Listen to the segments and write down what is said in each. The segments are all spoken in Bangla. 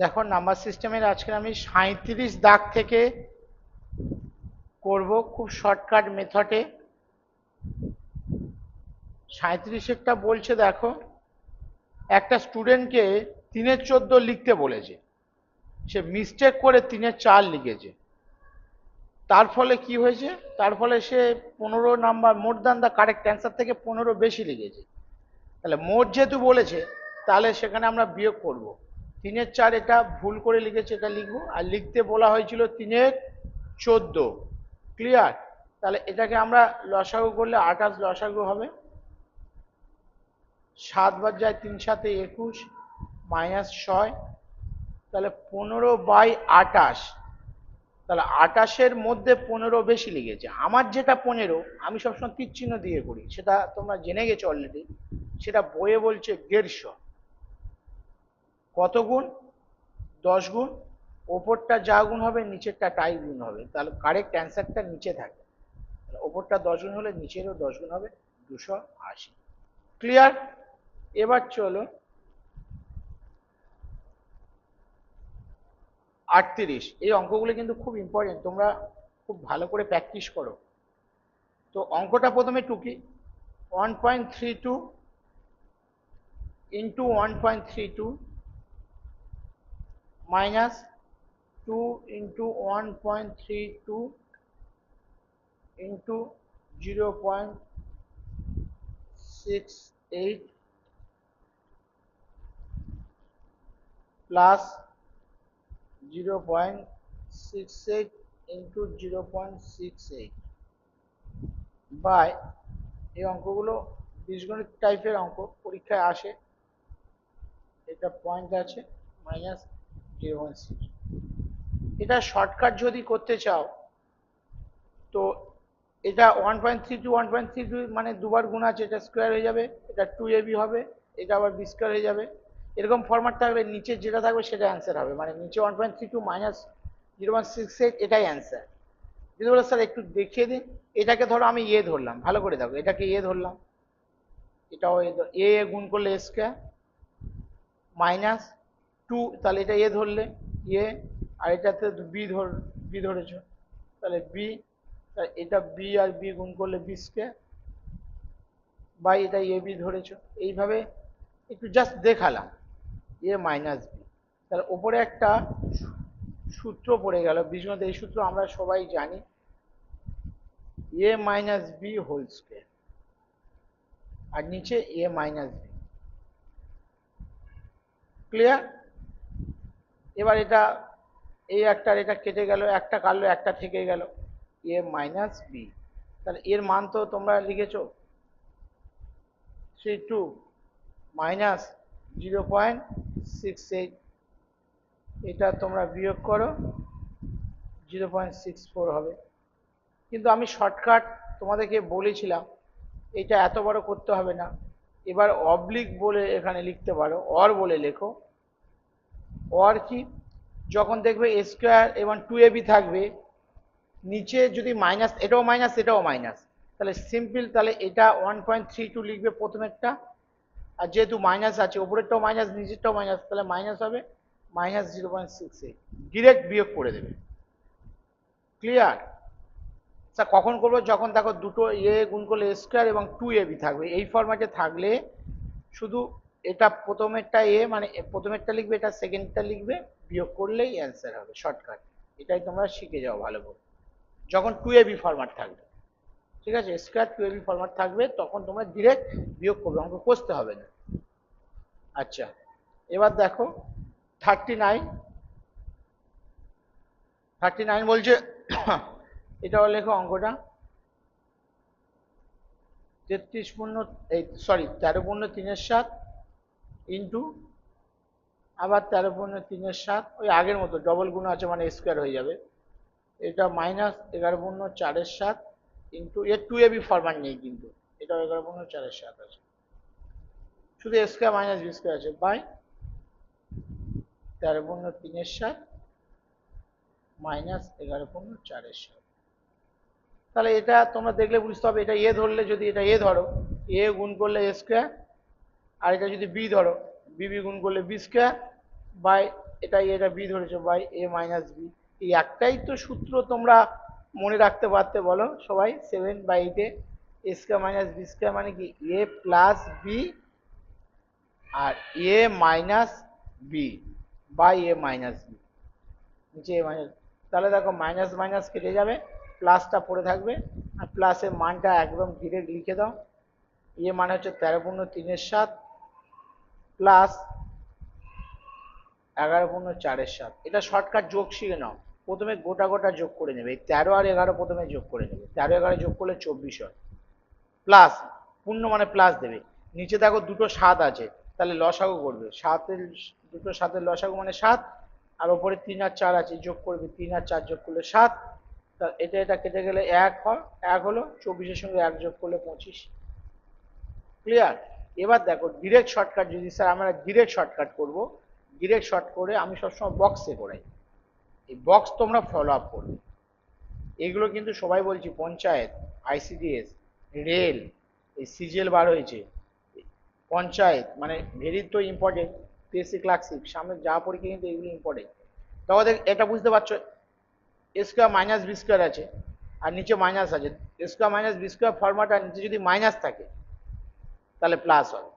দেখো নাম্বার সিস্টেমের আজকে আমি 37 দাগ থেকে করব খুব শর্টকাট মেথডে। 37 বলছে দেখো একটা স্টুডেন্টকে 3-14 লিখতে বলেছে, সে মিস্টেক করে 3-4 লিখেছে। তার ফলে কি হয়েছে, তার ফলে সে 15 number more than the correct answer থেকে 15 বেশি লিখেছে। তাহলে মোট যেহেতু বলেছে তাহলে সেখানে আমরা বিয়োগ করব। 3-4 এটা ভুল করে লিখেছে, এটা লিখবো, আর লিখতে বলা হয়েছিল 3-14। ক্লিয়ার? তাহলে এটাকে আমরা লসাগু করলে 28 লসাগু হবে। 7 বার যায় 3-7-21 -6, তাহলে 15/28। তাহলে 28-এর মধ্যে 15 বেশি লিখেছে। আমার যেটা 15 আমি সবসময় তীর চিহ্ন দিয়ে করি, সেটা তোমরা জেনে গেছো অলরেডি। সেটা বইয়ে বলছে 150। কত গুণ? 10 গুণ। ওপরটা যা গুণ হবে নিচেরটা তাই গুণ হবে, তাহলে কারেক্ট অ্যান্সারটা নিচে থাকে। ওপরটা 10 গুণ হলে নিচেরও 10 গুণ হবে, 280। ক্লিয়ার? এবার চলো 38। এই অঙ্কগুলো কিন্তু খুব ইম্পর্টেন্ট, তোমরা খুব ভালো করে প্র্যাকটিস করো। তো অঙ্কটা প্রথমে টুকি, 1.32 into 1.32 minus 2 into 1.32 into 0.68 plus 0.68 into 0.68 by, এই অঙ্কগুলো বীজগণিত টাইপের অঙ্ক, পরীক্ষায় আসে। এটা পয়েন্ট আছে মাইনাস 0.6। এটা শর্টকাট যদি করতে চাও তো এটা 1.32 1.32 মানে দুবার গুণ আছে, এটা স্কোয়ার হয়ে যাবে, এটা 2ab হবে, এটা আবার বি স্কোয়ার হয়ে যাবে। এরকম ফরম্যাট থাকলে নিচে যেটা থাকবে সেটা অ্যান্সার হবে, মানে নিচে 1.32 মাইনাস 0.68 এটাই অ্যান্সার। যদি বলে স্যার একটু দেখিয়ে দিন, এটাকে ধরো আমি এ ধরলাম, ভালো করে দেখো, এটাকে এ ধরলাম, এটাও এ গুণ করলে এ স্কোয়ার মাইনাস 2, তাহলে এটা এ ধরলে এ, আর এটাতে বি ধরেছো, তাহলে বি, এটা বি আর বি গুণ করলে বি স্কোয়ার বাই এটা এ বি ধরেছো। এইভাবে একটু জাস্ট দেখালাম, এ মাইনাস বি। তাহলে ওপরে একটা সূত্র পড়ে গেল বীজগণিত, এই সূত্র আমরা সবাই জানি, এ মাইনাস বি হোল স্কোয়ার, আর নিচে এ মাইনাস বি। ক্লিয়ার? এবার এটা এই একটা এটা কেটে গেল, একটা কাটলো, একটা থেকে গেল, এ মাইনাস বি। তাহলে এর মান তো তোমরা লিখেছো 32 মাইনাস 0.68, এটা তোমরা বিয়োগ করো 0.64 হবে। কিন্তু আমি শর্টকাট তোমাদেরকে বলেছিলাম এটা এত বড় করতে হবে না। এবার অবলিক বলে এখানে লিখতে পারো, অর বলে লেখো। অর কি? যখন দেখবে এ স্কোয়ার এবং 2ab থাকবে, নিচে যদি মাইনাস, এটাও মাইনাস এটাও মাইনাস, তাহলে সিম্পল, তাহলে এটা 1.32 লিখবে প্রথমেরটা, আর যেহেতু মাইনাস আছে ওপরেরটাও মাইনাস নিচেরটাও মাইনাস, তাহলে মাইনাস হবে মাইনাস 0.68, ডিরেক্ট বিয়োগ করে দেবে। ক্লিয়ার? স্যার কখন করবো? যখন দেখো দুটো এ গুণ করলে এ স্কোয়ার এবং 2ab থাকবে, এই ফরম্যাটে থাকলে শুধু এটা প্রথমেরটা এ মানে প্রথমেরটা লিখবে, এটা সেকেন্ডটা লিখবে, বিয়োগ করলেই অ্যান্সার হবে, শর্টকাট। এটাই তোমরা শিখে যাও ভালো করে। যখন 2ab ফরম্যাট থাকবে, ঠিক আছে, স্কোয়ার 2ab ফরম্যাট থাকবে, তখন তোমরা ডিরেক্ট বিয়োগ করবে, অঙ্ক কষতে হবে না। আচ্ছা, এবার দেখো 39। 39 বলছে এটাও লেখো অঙ্কটা, 33 পূর্ণ এই সরি 13 পূর্ণ 3/7 ইন্টু আবার 13 পূর্ণ 3/7, ওই আগের মতো ডবল গুণ আছে মানে স্কোয়ার হয়ে যাবে, এটা মাইনাস 11 পূর্ণ 4/7 ইন্টু, এর 2ab ফরম্যাট নেই কিন্তু, এটা 11 পূর্ণ 4/7 আছে, শুধু স্কোয়ার মাইনাস বি স্কোয়ার আছে, বাই 13 পূর্ণ 3/7 মাইনাস 11 পূর্ণ 4/7। তাহলে এটা তোমরা দেখলে বুঝতে হবে, এটা এ ধরলে, যদি এটা এ ধরো, এ গুণ করলে এ স্কোয়ার, আর এটা যদি বি ধরো, বি গুণ করলে বি স্কোয়ার বাই এটা বি ধরেছো বাই এ মাইনাস বি। এই একটাই তো সূত্র তোমরা মনে রাখতে পারতে বলো সবাই, 7/8 A square minus B square মানে কি এ প্লাস বি আর A minus B by A minus B, নিচে এ মাইনাস। তাহলে দেখো মাইনাস মাইনাস কেটে যাবে, প্লাসটা পড়ে থাকবে, আর প্লাসের মানটা একদম ডিরেক্ট লিখে দাও। এ মানে হচ্ছে 13×3=7 প্লাস 11×4=7। এটা শর্টকাট যোগ শিখে নাও। প্রথমে গোটা গোটা যোগ করে নেবে, এই 13 আর 11 প্রথমে যোগ করে নেবে, 13 11 যোগ করলে 24 হয়, প্লাস পূর্ণ মানে প্লাস দেবে। নিচে দেখো দুটো 7 আছে, তাহলে লসাগু করবে, সাতের দুটো 7-এর লসাগু মানে 7, আর ওপরে 3 আর 4 আছে, যোগ করবে, 3 আর 4 যোগ করলে 7। তা এটা কেটে গেলে 1 হয়, 1 হলো, 24-এর সঙ্গে 1 যোগ করলে 25। ক্লিয়ার? এবার দেখো ডিরেক্ট শর্টকাট, যদি স্যার আমরা ডিরেক্ট শর্টকাট করবো, ডিরেক্ট শর্ট করে আমি সবসময় বক্সে করাই, এই বক্স তোমরা ফলো আপ করবে। এগুলো কিন্তু সবাই বলছি, পঞ্চায়েত, আইসিডিএস, রেল, এই সিজিএল বার হয়েছে, পঞ্চায়েত মানে ভেরি তো ইম্পর্টেন্ট, পিএসসি ক্লার্কশিপ, সামনে যা পরীক্ষা কিন্তু এগুলো ইম্পর্টেন্ট। তোমাদের এটা বুঝতে পারছো, এ স্কোয়ার মাইনাস বি স্কোয়ার আছে আর নিচে মাইনাস আছে, এ স্কোয়ার মাইনাস বি স্কোয়ার ফর্মাটা নিচে যদি মাইনাস থাকে তাহলে প্লাস হবে,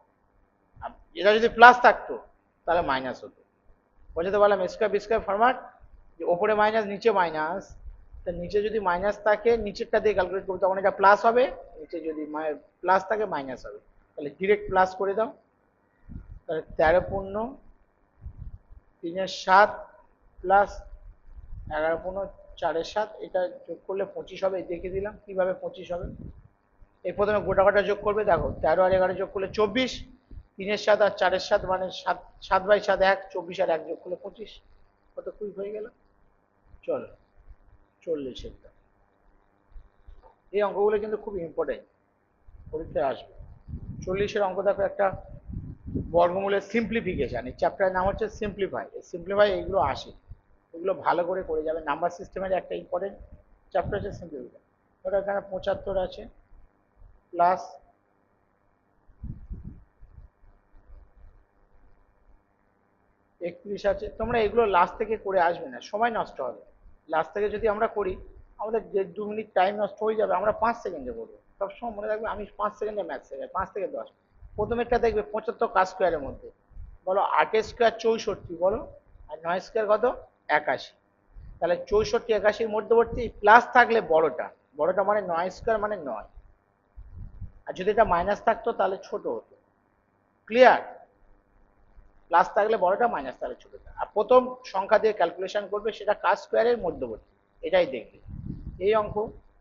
আর এটা যদি প্লাস থাকতো তাহলে মাইনাস হতো। বোঝাতে পারলাম? এ স্কোয়ার বি স্কোয়ার ফরম্যাট, যে ওপরে মাইনাস নিচে মাইনাস, তা নিচে যদি মাইনাস থাকে নিচেরটা দিয়ে ক্যালকুলেট করবো, তখন এটা প্লাস হবে, নিচে যদি প্লাস থাকে মাইনাস হবে, তাহলে ডিরেক্ট প্লাস করে দাও। তাহলে 13×3=7 প্লাস 11×4=7, এটা যোগ করলে 25 হবে, দেখে দিলাম কিভাবে 25 হবে। এই প্রথমে গোটা গোটা যোগ করবে, দেখো 13 আর 11 যোগ করলে 24, 3-এর 7 আর 4-এর 7 মানে 7/7 1, 24 আর 1 যোগ করলে 25, কত কুইক হয়ে গেল। চলো 40-এর দাও। এই অঙ্কগুলো কিন্তু খুব ইম্পর্টেন্ট, পরীক্ষায় আসবে। 40-এর অঙ্ক দেখো একটা বর্গমূলের সিম্পলিফিকেশন, এই চ্যাপ্টারের নাম হচ্ছে সিম্পলিফাই। এই সিম্পলিফাই এইগুলো আসে, এগুলো ভালো করে করে যাবে। নাম্বার সিস্টেমের একটা ইম্পর্টেন্ট চ্যাপ্টার হচ্ছে সিম্পলিফাই। ওটা এখানে 75 আছে প্লাস 31 আছে। তোমরা এগুলো লাস্ট থেকে করে আসবে না, সময় নষ্ট হবে। লাস্ট থেকে যদি আমরা করি, আমাদের 1-2 মিনিট টাইম নষ্ট হয়ে যাবে, আমরা 5 সেকেন্ডে করবো। সবসময় মনে রাখবে, আমি 5 সেকেন্ডে ম্যাথ শেখাই, 5 থেকে 10। প্রথমেরটা দেখবে 75 কাজ স্কোয়ারের মধ্যে, বলো 8 স্কোয়ার 64, বলো, আর 9 স্কোয়ার কত 81। তাহলে 64 81-র মধ্যবর্তী প্লাস থাকলে বড়টা, বড়টা মানে 9 স্কোয়ার মানে 9, আর যদি এটা মাইনাস থাকতো তাহলে ছোট হতো। ক্লিয়ার? প্লাস থাকলে বড়টা, মাইনাস থাকলে ছোটটা, আর প্রথম সংখ্যা দিয়ে ক্যালকুলেশন করবে, সেটা কাজ স্কোয়ারের মধ্যবর্তী, এটাই দেখবে। এই অঙ্ক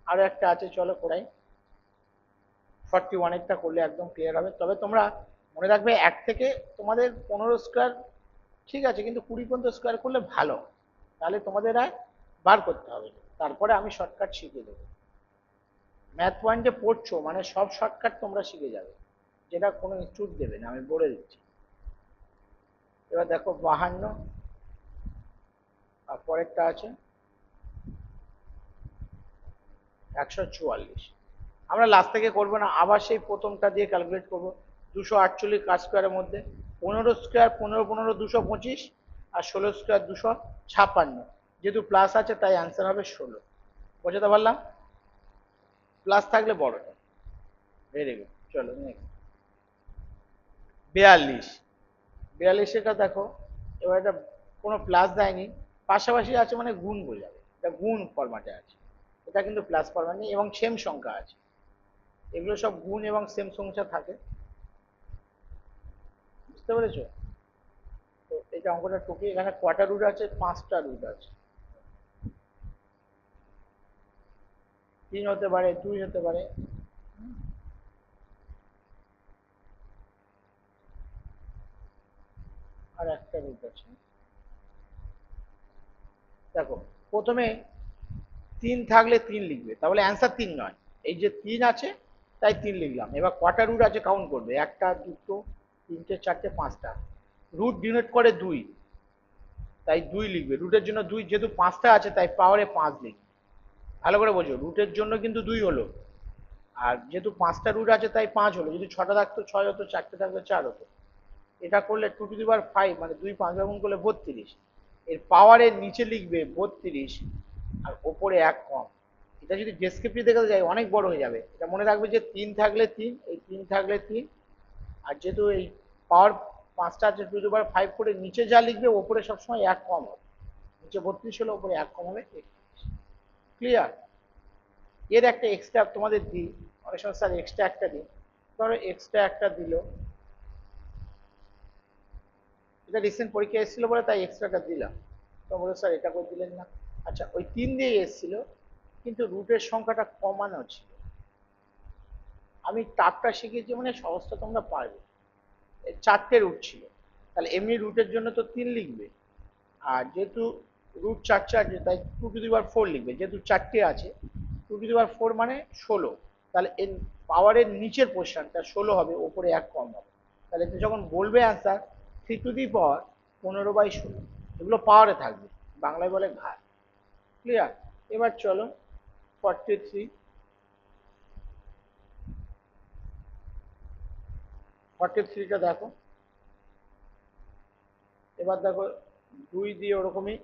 আরো একটা আছে, চলো করাই। 41-এরটা করলে একদম ক্লিয়ার হবে। তবে তোমরা মনে রাখবে 1 থেকে তোমাদের 15 স্কোয়ার ঠিক আছে, কিন্তু 20 পর্যন্ত স্কোয়ার করলে ভালো, তাহলে তোমাদের আর বার করতে হবে না। তারপরে আমি শর্টকাট শিখিয়ে দেবো। ম্যাথ পয়েন্টে পড়ছো মানে সব শর্টকাট তোমরা শিখে যাবে, যেটা কোনো ইনস্টিটিউট দেবে না, আমি বলে দিচ্ছি। এবার দেখো 52, আর পরেরটা আছে 144। আমরা লাস্ট থেকে করবো না, আবার সেই প্রথমটা দিয়ে ক্যালকুলেট করবো। 248 কাজ স্কোয়ারের মধ্যে 15 স্কোয়ার 15 15 225, আর 16 স্কোয়ার 256, যেহেতু প্লাস আছে তাই অ্যান্সার হবে 16। বোঝাতে পারলাম? প্লাস থাকলে বড়টা। ভেরি গুড, চলো নেক্সট। 42, 42-এটা দেখো, এবার এটা কোনো প্লাস দেয়নি, পাশাপাশি আছে মানে গুণ বোঝাবে, এটা গুণ ফরম্যাটে আছে, এটা কিন্তু প্লাস ফরম্যাট নেই, এবং সেম সংখ্যা আছে। এগুলো সব গুণ এবং সেম সংখ্যা থাকে, বুঝতে পেরেছো? তো এটা অঙ্কটা টুকি, এখানে কটা রুট আছে, 5টা রুট আছে। 3 হতে পারে, 2 হতে পারে, আর একটা রুট আছে। দেখো প্রথমে 3 থাকলে 3 লিখবে, তাহলে অ্যান্সার 3 নয়, এই যে 3 আছে তাই 3 লিখলাম। এবার কটা রুট আছে কাউন্ট করবে, 1টা 2টো 3টে 4টে 5টা। রুট ডিনোট করে 2, তাই 2 লিখবে, রুটের জন্য 2, যেহেতু 5টা আছে তাই পাওয়ারে 5 লিখবে। ভালো করে বোঝো, রুটের জন্য কিন্তু 2 হলো, আর যেহেতু 5টা রুট আছে তাই 5 হলো, যদি 6টা থাকতো 6 হতো, 4টে থাকতো 4 হতো। এটা করলে 2^5 মানে 2 5 বার গুণ করলে 32, এর পাওয়ারের নিচে লিখবে 32 আর ওপরে 1 কম। এটা যদি ডেসক্রিপটিভ দেখাতে যায় অনেক বড় হয়ে যাবে। এটা মনে রাখবে যে 3 থাকলে 3, এই 3 থাকলে 3, আর যেহেতু এই পাওয়ার 5টা আছে 2^5 করে নিচে যা লিখবে ওপরে সবসময় 1 কম হবে। নিচে 32 হলে ওপরে 1 কম হবে। ক্লিয়ার? এর একটা এক্সট্রা তোমাদের দিই, অনেক সময় স্যার এক্সট্রা একটা দিই, ধরো এক্সট্রা একটা দিল, এটা রিসেন্ট পরীক্ষা এসেছিল বলে তাই এক্সট্রাটা দিলাম। তো বলে স্যার এটা করে দিলেন না। আচ্ছা, ওই 3 দিয়ে এসেছিল কিন্তু রুটের সংখ্যাটা কমানো ছিল। আমি টাপটা শিখেছি মানে সহজটা তোমরা পারবে। 4টে রুট ছিল, তাহলে এমনি রুটের জন্য তো 3 লিখবে, আর যেহেতু রুট 4 আছে তাই 2^4 লিখবে, যেহেতু 4টে আছে 2^4 মানে 16, তাহলে এর পাওয়ারের নিচের পোর্শনটা 16 হবে, ওপরে 1 কম হবে। তাহলে যখন বলবে অ্যান্সার 3^15/16, এগুলো পাওয়ারে থাকবে, বাংলায় বলে ঘাত। ক্লিয়ার? এবার চলো 43টা দেখো। এবার দেখো 2 দিয়ে ওরকমই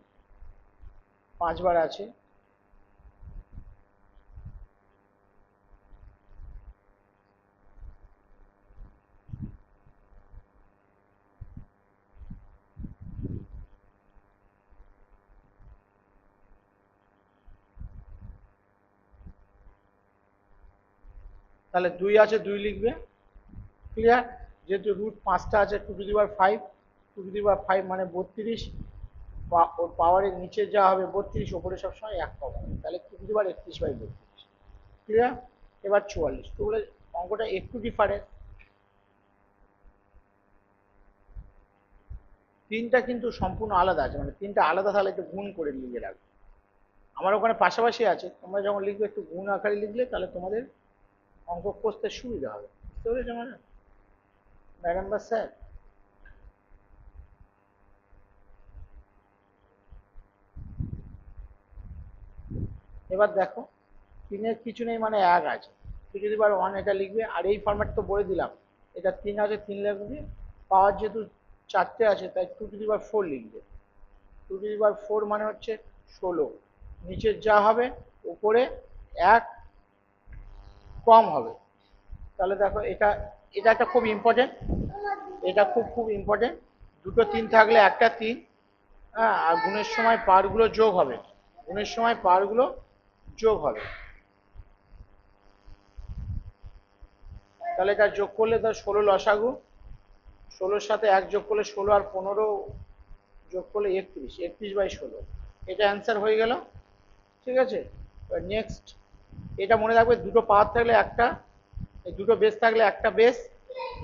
5 বার আছে, তাহলে 2 আছে 2 লিখবে। ক্লিয়ার? যেহেতু রুট 5টা আছে 2^5, 2^5 মানে 32, ওর পাওয়ারের নিচে যা হবে 32, ওপরে সবসময় 1 কম হবে, তাহলে 2^31/32। ক্লিয়ার? এবার 44, তো বলে অঙ্কটা একটু ডিফারেন্ট। 3টা কিন্তু সম্পূর্ণ আলাদা আছে, মানে 3টা আলাদা, তাহলে একটু গুণ করে লিখে রাখবে। আমার ওখানে পাশাপাশি আছে, তোমরা যখন লিখবে একটু গুণ আকারে লিখলে তাহলে তোমাদের অঙ্ক কষতে সুবিধা হবে। বুঝতে পেরেছো ম্যাডাম বা স্যার? এবার দেখো 3-এর কিছু নেই মানে 1 আছে, 2^1 এটা লিখবে, আর এই ফরম্যাট তো বলে দিলাম, এটা 3 আছে 3 লিখবে, পাওয়ার যেহেতু 4টে আছে তাই 2^4 লিখবে। 2^4 মানে হচ্ছে 16, নিচের যা হবে উপরে 1 কম হবে। তাহলে দেখো এটা, এটা একটা খুব ইম্পর্টেন্ট, এটা খুব খুব ইম্পর্টেন্ট। দুটো 3 থাকলে একটা 3, হ্যাঁ, আর গুণের সময় পাওয়ারগুলো যোগ হবে, গুণের সময় পাওয়ারগুলো যোগ হবে। তাহলে এটা যোগ করলে ধর 16 লসাগু, 16-র সাথে 1 যোগ করলে 16, আর 15 যোগ করলে 31, 31/16, এটা অ্যান্সার হয়ে গেল। ঠিক আছে? এবার নেক্সট, এটা মনে রাখবে দুটো পাওয়ার থাকলে একটা, এই দুটো বেস থাকলে একটা বেস,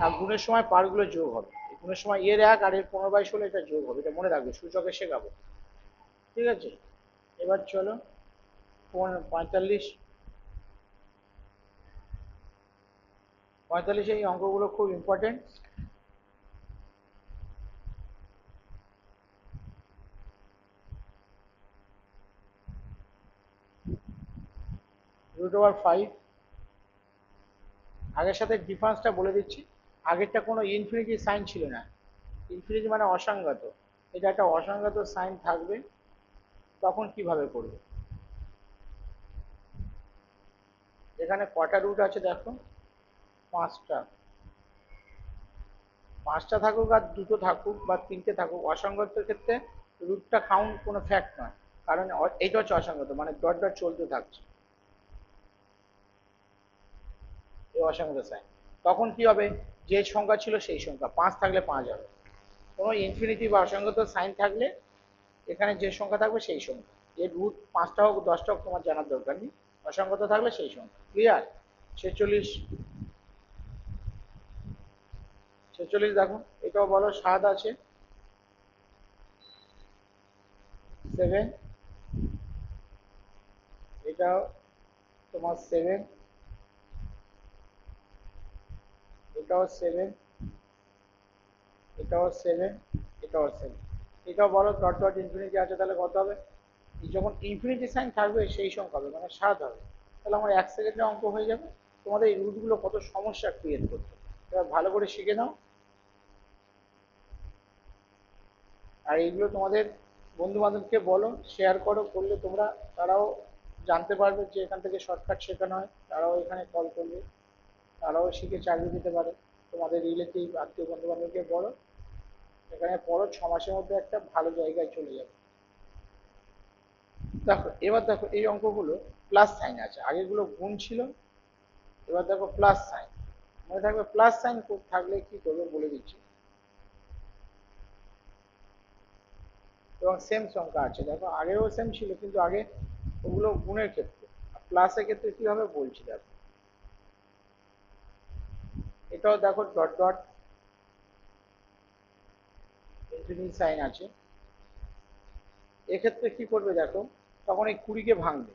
আর গুণের সময় পাওয়ারগুলো যোগ হবে, গুণের সময় এর 1 আর এর 15/16 এটা যোগ হবে, এটা মনে রাখবে, সূচকে শেখাবো। ঠিক আছে? এবার চলো 45, 45 এই অঙ্কগুলো খুব ইম্পর্টেন্ট। √5, আগের সাথে ডিফারেন্সটা বলে দিচ্ছি। আগেরটা কোনো ইনফিনিটি সাইন ছিল না, ইনফিনিটি মানে অসংগত, এটা একটা অসংগত সাইন থাকবে, তখন কিভাবে করবে। এখানে কটা রুট আছে দেখো, 5টা, 5টা থাকুক আর দুটো থাকুক বা 3টে থাকুক, অসংগতের ক্ষেত্রে রুটটা কাউন্ট কোনো ফ্যাক্ট নয়, কারণ এইটা হচ্ছে অসংগত, মানে ডট ডট চলতে থাকছে, এই অসংগত সাইন। তখন কি হবে, যে সংখ্যা ছিল সেই সংখ্যা, 5 থাকলে 5 হবে। কোনো ইনফিনিটি বা অসংগত সাইন থাকলে এখানে যে সংখ্যা থাকবে সেই সংখ্যা, এর রুট 5টা হোক 10টা হোক তোমার জানার দরকার নেই, অসংগত থাকলে সেই সংখ্যা। ক্লিয়ার? 46, 46 দেখো, এটাও বলো 7 আছে, 7, এটাও তোমার 7, এটাও 7, এটাও 7, এটাও 7, এটাও বলো ডট ডট ইনফিনিটি আছে, তাহলে কত হবে, যখন ইনফিনিটি সাইন থাকবে সেই সংখ্যা হবে, মানে 7 হবে। তাহলে আমার 1 সেকেন্ডে অঙ্ক হয়ে যাবে। তোমাদের এই রুটগুলো কত সমস্যা ক্রিয়েট করছে, এবার ভালো করে শিখে নাও। আর এইগুলো তোমাদের বন্ধু বান্ধবকে বলো, শেয়ার করো, করলে তোমরা তারাও জানতে পারবে যে এখান থেকে শর্টকাট শেখানো হয়, তারাও এখানে কল করবে, তারাও শিখে চাকরি দিতে পারে। তোমাদের রিলেটিভ আত্মীয় বন্ধু বান্ধবকে বলো, এখানে পড়ো, 6 মাসের মধ্যে একটা ভালো জায়গায় চলে যাবে। দেখো এবার দেখো এই অঙ্কগুলো প্লাস সাইন আছে, আগেগুলো গুণ ছিল, এবার দেখো প্লাস সাইন। মনে থাকবে প্লাস সাইন থাকলে কি করবে বলে দিচ্ছি। এবং সেম সংখ্যা আছে, দেখো আগেও সেম ছিল কিন্তু আগে ওগুলো গুণের ক্ষেত্রে, প্লাসের ক্ষেত্রে কি হবে বলছি। দেখো এটাও দেখো ডট ডট ইনফিনিটি সাইন আছে। এক্ষেত্রে কি করবে দেখো, তখন এই 20-কে ভাঙবে,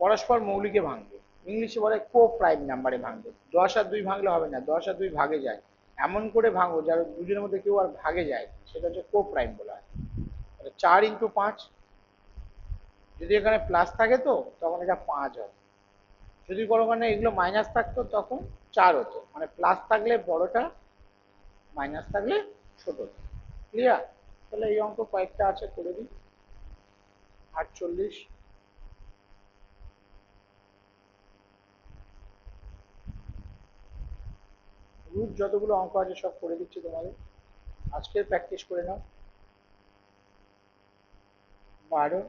পরস্পর মৌলিকে ভাঙবে, ইংলিশে বলে কো প্রাইম নাম্বারে ভাঙবে। 10 আর 2 ভাঙলে হবে না, 10 আর 2 ভাগে যায়, এমন করে ভাঙবো যার দুজনের মধ্যে কেউ আর ভাগে যায়, সেটা হচ্ছে কো প্রাইম বলা হয়। 4 × 5, যদি এখানে প্লাস থাকে তো তখন এটা 5 হবে, যদি কোনোখানে এগুলো মাইনাস থাকতো তখন 4 হতো, মানে প্লাস থাকলে বড়টা, মাইনাস থাকলে ছোটটা। ক্লিয়ার? তাহলে এই অঙ্ক কয়েকটা আছে, করে দিই। 48, রুট যতগুলো অঙ্ক আছে সব করে দিচ্ছি তোমাদের, আজকে প্র্যাকটিস করে নাও। 12,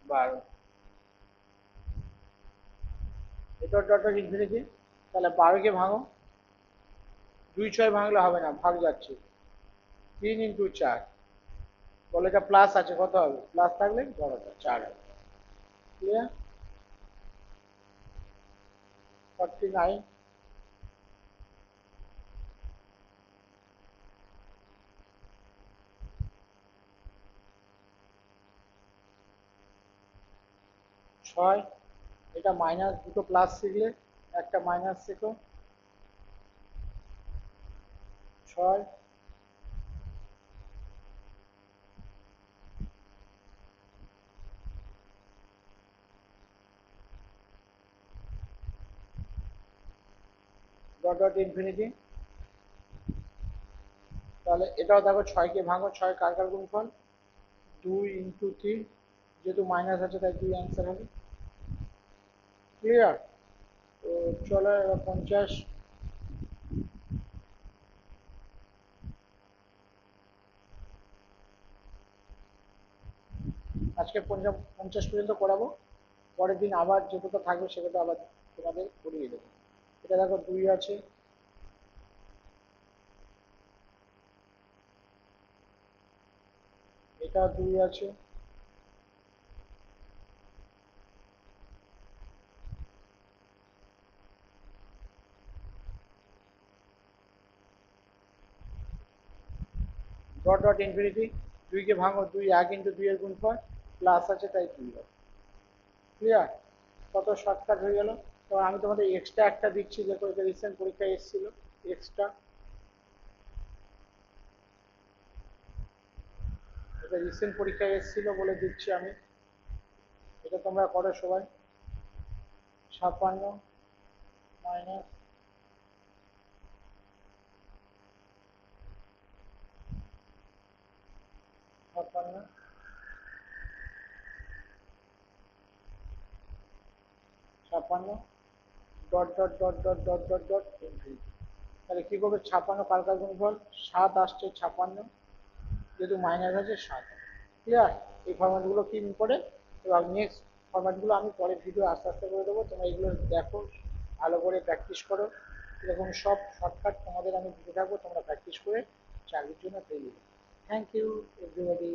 12, এটা ডট ডট ইনফিনিটি। তাহলে 12-কে ভাঙো, 2 × 6 ভাঙলে হবে না, ভাগ যাচ্ছে, 3 × 4, বলে এটা প্লাস আছে, কত হবে, প্লাস থাকলে বড়টা 4 হবে। ক্লিয়ার? 49,6, এটা মাইনাস, দুটো প্লাস শিখলে একটা মাইনাস শেখো। 6, ডট ডট ইনফিনিটি। তাহলে এটাও দেখো 6-কে ভাঙো, 6 কার কার গুণফল, 2 × 3, যেহেতু মাইনাস আছে তাই 2 অ্যান্সার হবে। ক্লিয়ার? তো চলো এবার 50, আজকে 50 পর্যন্ত করাবো, পরের দিন আবার যেটা থাকবে সেটা আবার তোমাদের করিয়ে দেবো। এটা দেখো 2 আছে, এটা 2 আছে, ডট ডট ইনফিনিটি। 2-কে ভাঙো, 2 1 × 2 এর গুণফল, প্লাস আছে তাই 2 হবে। ক্লিয়ার? কত শর্টকাট হয়ে গেল। তো আমি তোমাদের এক্সট্রা একটা দিচ্ছি, দেখো এটা রিসেন্ট পরীক্ষায় এসেছিল, এক্সট্রা, এটা রিসেন্ট পরীক্ষায় এসেছিল বলে দিচ্ছি আমি, এটা তোমরা করো সবাই। 56 minus 56, 56, dot dot dot dot dot dot dot infinity. তাহলে কি করবে, 56 কার কার গুণফল, 7 আসছে 56, যেহেতু মাইনাস আছে 7। ক্লিয়ার? এই ফরম্যাটগুলো কি করে, এবং নেক্সট ফরম্যাটগুলো আমি পরের ভিডিও আস্তে আস্তে করে দেবো, তোমরা এগুলো দেখো, ভালো করে প্র্যাকটিস করো, এরকম সব শর্টকাট তোমাদের আমি দিতে থাকবো, তোমরা প্র্যাকটিস করে চাকরির জন্য তৈরি। Thank you everybody.